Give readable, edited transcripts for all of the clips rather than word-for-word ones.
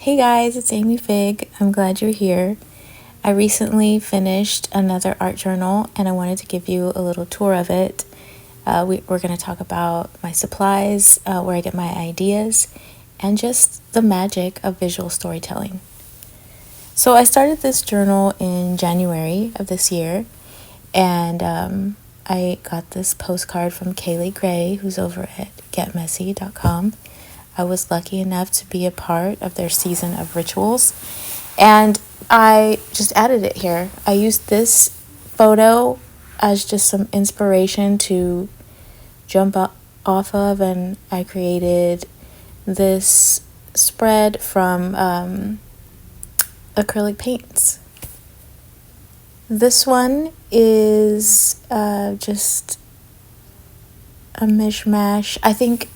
Hey guys, it's Amy Fig. I'm glad you're here. I recently finished another art journal and I wanted to give you a little tour of it. We're going to talk about my supplies, where I get my ideas, and just the magic of visual storytelling. So I started this journal in January of this year, and I got this postcard from Kaylee Gray, who's over at getmessy.com. I was lucky enough to be a part of their season of rituals, and I just added it here. I used this photo as just some inspiration to jump off of, and I created this spread from acrylic paints. This one is just a mishmash. I think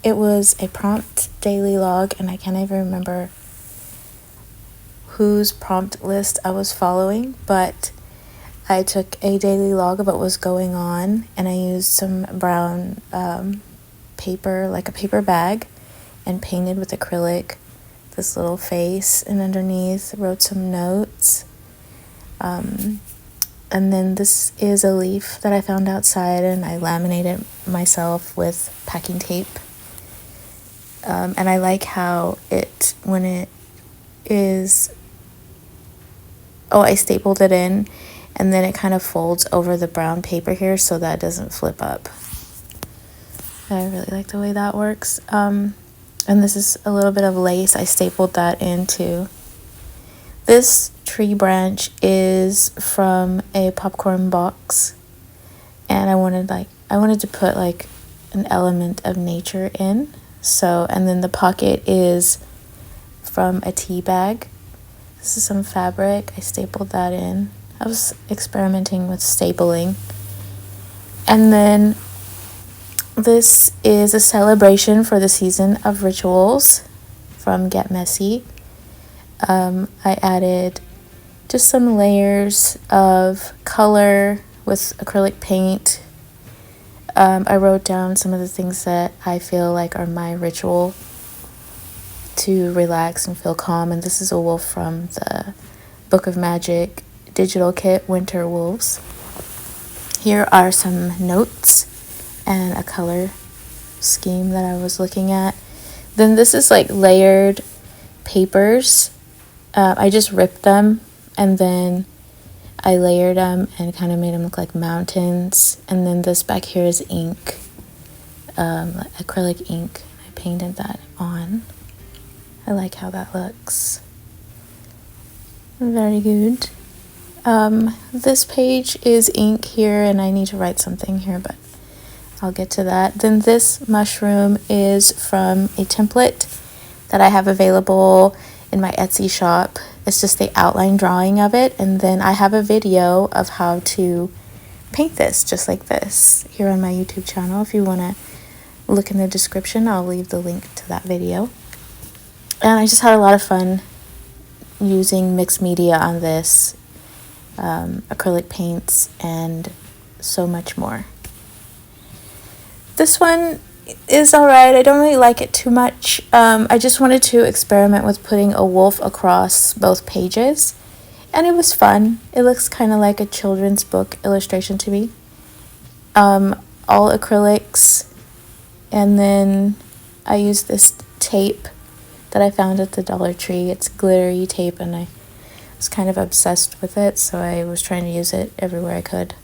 it was a prompt daily log, and I can't even remember whose prompt list I was following, but I took a daily log of what was going on, and I used some brown paper, like a paper bag, and painted with acrylic this little face, and underneath wrote some notes. And then this is a leaf that I found outside, and I laminated myself with packing tape. And I like how when it is, I stapled it in, and then it kind of folds over the brown paper here so that it doesn't flip up. I really like the way that works. And this is a little bit of lace. I stapled that into. This tree branch is from a popcorn box, and I wanted to put like an element of nature in. So, and then the pocket is from a tea bag. This is some fabric. I stapled that in. I was experimenting with stapling. And then this is a celebration for the season of rituals from Get Messy. I added just some layers of color with acrylic paint. I wrote down some of the things that I feel like are my ritual to relax and feel calm. And this is a wolf from the Book of Magic digital kit, Winter Wolves. Here are some notes and a color scheme that I was looking at. Then this is like layered papers. I just ripped them, and then I layered them and kind of made them look like mountains. And then this back here is ink, acrylic ink. I painted that on. I like how that looks. Very good. This page is ink here, and I need to write something here, but I'll get to that. Then this mushroom is from a template that I have available in my Etsy shop. It's just the outline drawing of it, and then I have a video of how to paint this just like this here on my YouTube channel. If you want to look in the description, I'll leave the link to that video. And I just had a lot of fun using mixed media on this, acrylic paints and so much more. This one is alright. I don't really like it too much. I just wanted to experiment with putting a wolf across both pages, and it was fun. It looks kind of like a children's book illustration to me. All acrylics, and then I used this tape that I found at the Dollar Tree. It's glittery tape, and I was kind of obsessed with it, so I was trying to use it everywhere I could.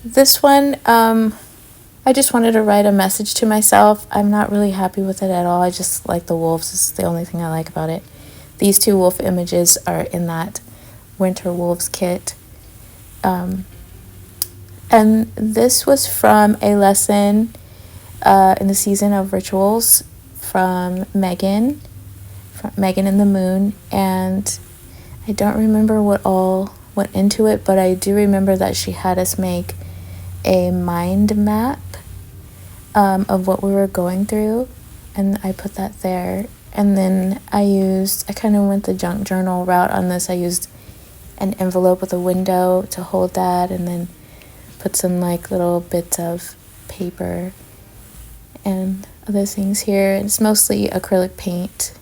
This one, I just wanted to write a message to myself. I'm not really happy with it at all. I just like the wolves. It's the only thing I like about it. These two wolf images are in that Winter Wolves kit. And this was from a lesson in the season of rituals from Megan and the Moon. And I don't remember what all went into it, but I do remember that she had us make a mind map of what we were going through, and I put that there. And then I kind of went the junk journal route on this. I used an envelope with a window to hold that, and then put some like little bits of paper and other things here. It's mostly acrylic paint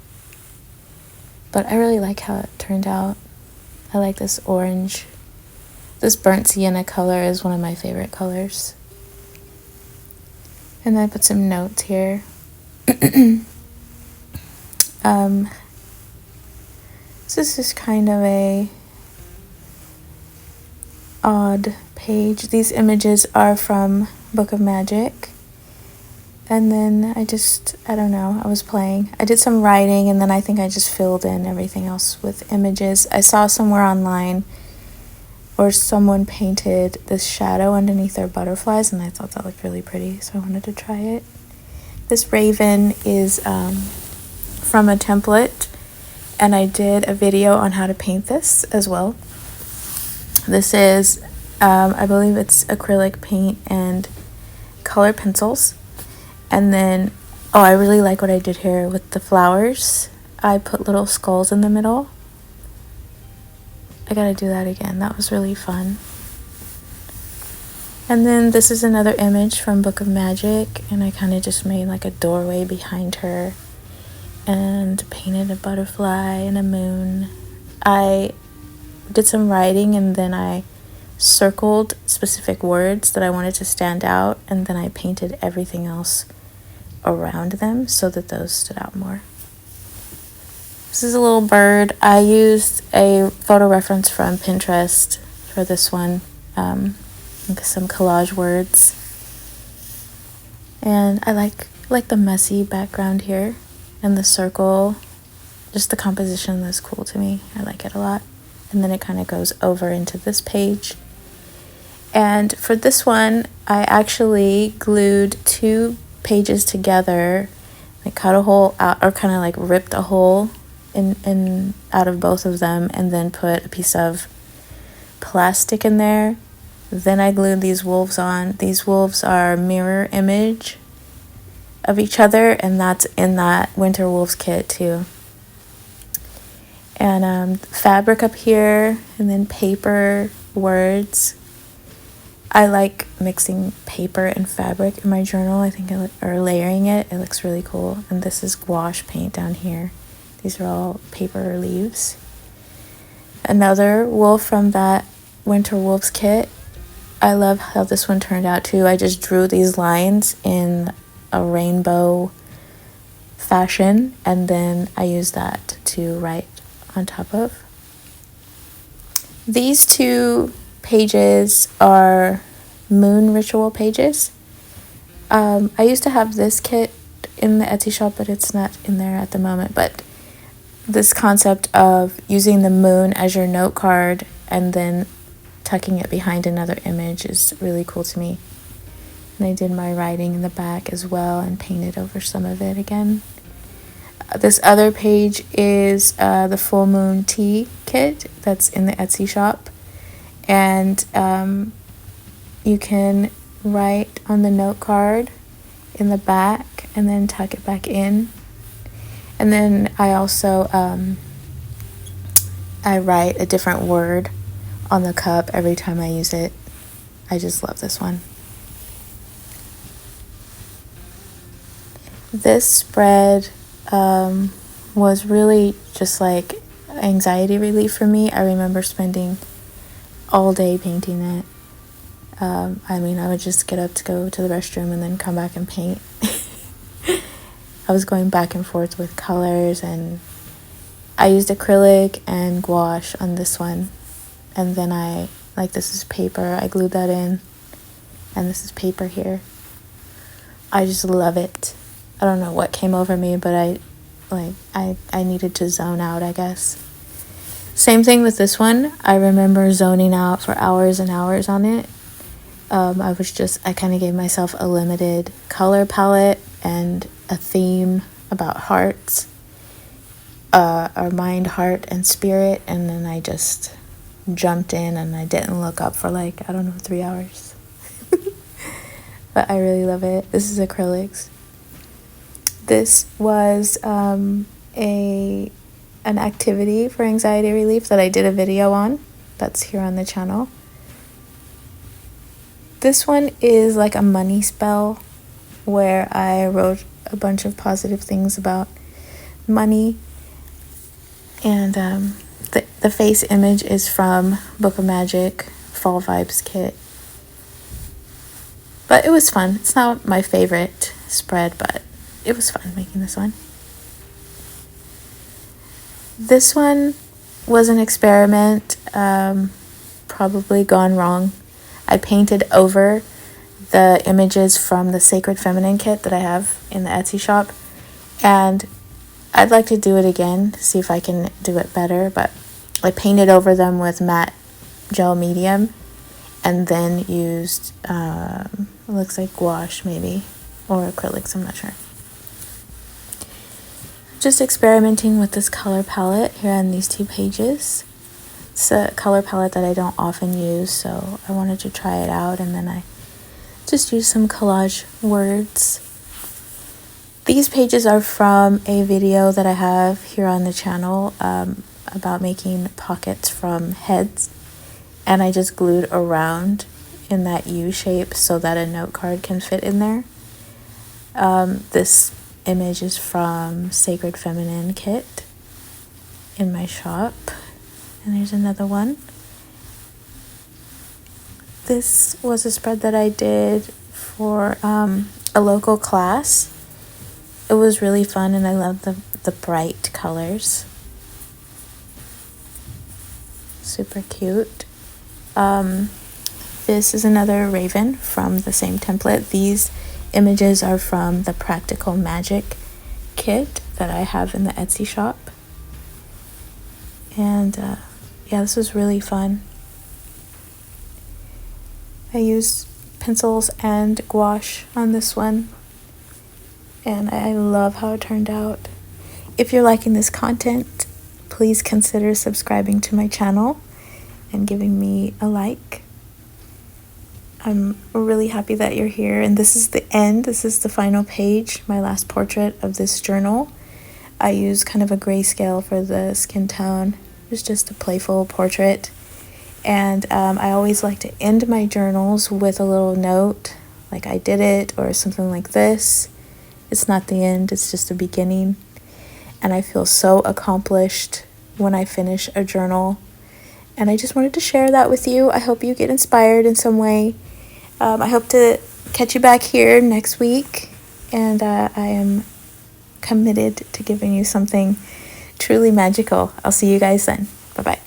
but I really like how it turned out. I like this orange. This burnt sienna color is one of my favorite colors. And then I put some notes here. This is kind of a odd page. These images are from Book of Magic. And then I don't know, I was playing. I did some writing, and then I think I just filled in everything else with images. I saw somewhere online where someone painted this shadow underneath their butterflies, and I thought that looked really pretty, so I wanted to try it. This raven is from a template, and I did a video on how to paint this as well. This is, I believe it's acrylic paint and color pencils. And then, oh, I really like what I did here with the flowers. I put little skulls in the middle. I gotta do that again. That was really fun. And then this is another image from Book of Magic, and I kind of just made like a doorway behind her and painted a butterfly and a moon. I did some writing, and then I circled specific words that I wanted to stand out, and then I painted everything else around them so that those stood out more. This is a little bird. I used a photo reference from Pinterest for this one, some collage words. And I like the messy background here and the circle. Just the composition is cool to me. I like it a lot. And then it kind of goes over into this page. And for this one, I actually glued 2 pages together. I cut a hole out, or kind of like ripped a hole in out of both of them, and then put a piece of plastic in there. Then I glued these wolves on. These wolves are a mirror image of each other, and that's in that Winter Wolves kit too. And fabric up here, and then paper, words. I like mixing paper and fabric in my journal. I think or layering it. It looks really cool. And this is gouache paint down here. These are all paper leaves. Another wolf from that Winter Wolves kit. I love how this one turned out too. I just drew these lines in a rainbow fashion, and then I used that to write on top of. These 2 pages are moon ritual pages. I used to have this kit in the Etsy shop, but it's not in there at the moment. But this concept of using the moon as your note card and then tucking it behind another image is really cool to me. And I did my writing in the back as well and painted over some of it again. This other page is the Full Moon Tea kit that's in the Etsy shop. And you can write on the note card in the back and then tuck it back in. And then I also I write a different word on the cup every time I use it. I just love this one. This spread was really just like anxiety relief for me. I remember spending all day painting it. I would just get up to go to the restroom and then come back and paint. I was going back and forth with colors, and I used acrylic and gouache on this one. And then this is paper. I glued that in, and this is paper here. I just love it. I don't know what came over me, but I needed to zone out, I guess. Same thing with this one. I remember zoning out for hours and hours on it. I kind of gave myself a limited color palette and a theme about hearts, or mind, heart, and spirit, and then I just jumped in and I didn't look up for 3 hours. But I really love it. This is acrylics. This was an activity for anxiety relief that I did a video on. That's here on the channel. This one is like a money spell where I wrote a bunch of positive things about money. And the face image is from Book of Magic Fall Vibes kit. But it was fun. It's not my favorite spread, but it was fun making this one. This one was an experiment, probably gone wrong. I painted over the images from the Sacred Feminine kit that I have in the Etsy shop, and I'd like to do it again, see if I can do it better, but I painted over them with matte gel medium and then used, it looks like gouache maybe, or acrylics, I'm not sure. Just experimenting with this color palette here on these 2 pages. It's a color palette that I don't often use, so I wanted to try it out, and then I just used some collage words. These pages are from a video that I have here on the channel about making pockets from heads, and I just glued around in that U shape so that a note card can fit in there. This image is from Sacred Feminine kit in my shop, and there's another one. This was a spread that I did for a local class. It was really fun, and I love the bright colors. Super cute. This is another raven from the same template. These images are from the Practical Magic kit that I have in the Etsy shop. And yeah, this was really fun. I used pencils and gouache on this one, and I love how it turned out. If you're liking this content, please consider subscribing to my channel and giving me a like. I'm really happy that you're here, and this is the end. This is the final page, my last portrait of this journal. I use kind of a grayscale for the skin tone. It was just a playful portrait. And I always like to end my journals with a little note, like I did it, or something like this. It's not the end, it's just the beginning. And I feel so accomplished when I finish a journal. And I just wanted to share that with you. I hope you get inspired in some way. I hope to catch you back here next week. And I am committed to giving you something truly magical. I'll see you guys then. Bye-bye.